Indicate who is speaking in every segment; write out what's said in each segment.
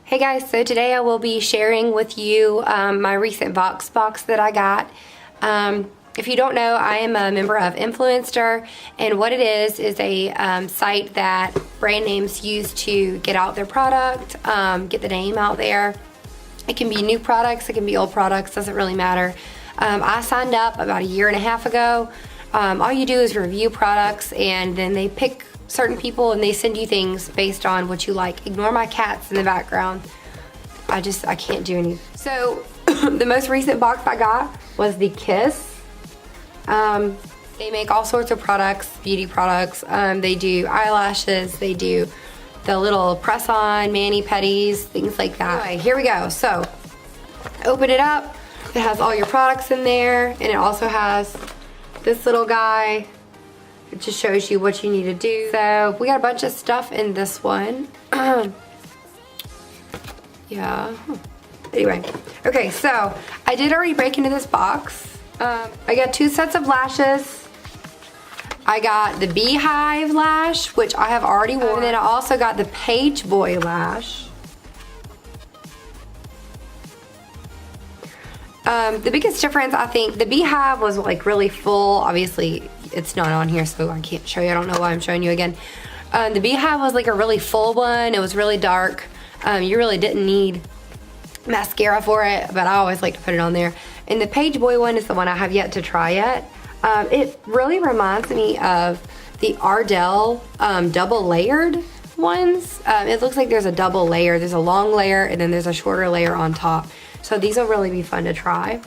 Speaker 1: Hey guys, so today I will be sharing with you my recent VoxBox that I got. If you don't know, I am a member of Influenster, and what it is a site that brand names use to get out their product, get the name out there. It can be new products, it can be old products, doesn't really matter. I signed up about a year and a half ago. All you do is review products, and then they pick certain people and they send you things based on what you like. Ignore my cats in the background. I can't do any. So the most recent box I got was the Kiss. They make all sorts of products, beauty products. They do eyelashes, they do the little press-on mani-pedis, things like that. Anyway, here we go. So open it up. It has all your products in there, and it also has this little guy. It just shows you what you need to do. So we got a bunch of stuff in this one. Yeah. Anyway, okay, so I did already break into this box. I got 2 sets of lashes. I got the Beehive lash, which I have already worn. And then I also got the Page Boy lash. The biggest difference, I think, the Beehive was like really full. Obviously, it's not on here, so I can't show you. I don't know why I'm showing you again. The Beehive was like a really full one. It was really dark. You really didn't need mascara for it, but I always like to put it on there. And the Page Boy one is the one I have yet to try yet. It really reminds me of the Ardell double layered ones. It looks like there's a double layer. There's a long layer and then there's a shorter layer on top. So these will really be fun to try.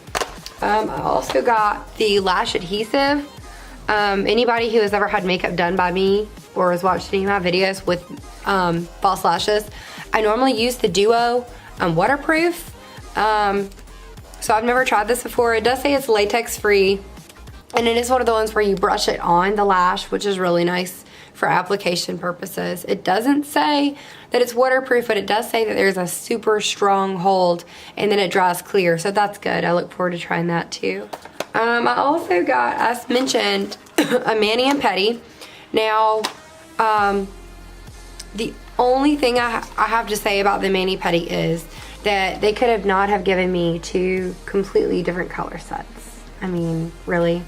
Speaker 1: I also got the lash adhesive. Anybody who has ever had makeup done by me or has watched any of my videos with false lashes, I normally use the Duo waterproof. So I've never tried this before. It does say it's latex free, and it is one of the ones where you brush it on the lash, which is really nice for application purposes. It doesn't say that it's waterproof, but it does say that there's a super strong hold and then it dries clear, so that's good. I look forward to trying that too. I also got, as mentioned, a mani and pedi. Now, the only thing I have to say about the mani pedi is that they could have not have given me 2 completely different color sets. I mean, really?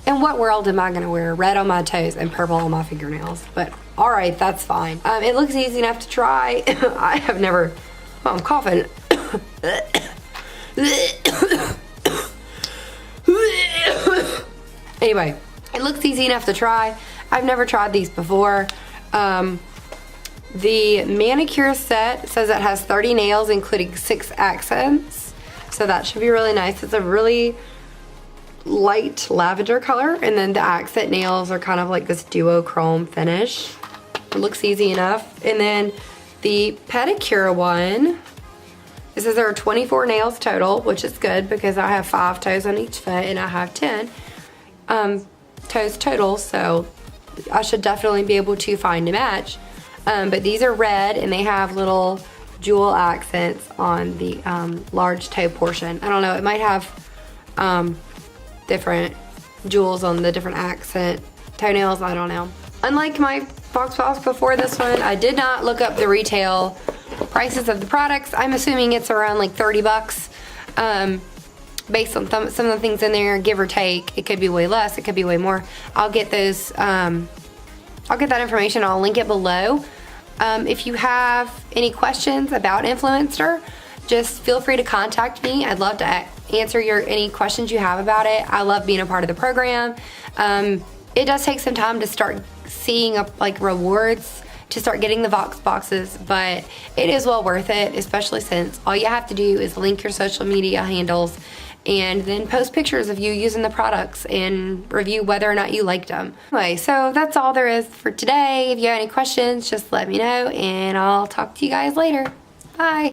Speaker 1: In what world am I gonna wear red on my toes and purple on my fingernails? But all right, that's fine. It looks easy enough to try. I have never, oh, I'm coughing. Anyway, it looks easy enough to try. I've never tried these before. The manicure set says it has 30 nails, including 6 accents. So that should be really nice. It's a really light lavender color, and then the accent nails are kind of like this duochrome finish. It looks easy enough. And then the pedicure one, it says there are 24 nails total, which is good because I have 5 toes on each foot and I have 10 toes total, so I should definitely be able to find a match. But these are red and they have little jewel accents on the large toe portion. I don't know, it might have different jewels on the different accent toenails, I don't know. Unlike my VoxBox before this one, I did not look up the retail prices of the products. I'm assuming it's around like 30 bucks. Based on some of the things in there, give or take. It could be way less, it could be way more. I'll get those, I'll get that information, I'll link it below. If you have any questions about Influenster, just feel free to contact me. I'd love to answer any questions you have about it. I love being a part of the program. It does take some time to start seeing like rewards to start getting the VoxBoxes, but it is well worth it, especially since all you have to do is link your social media handles and then post pictures of you using the products and review whether or not you liked them. Anyway, so that's all there is for today. If you have any questions, just let me know and I'll talk to you guys later. Bye.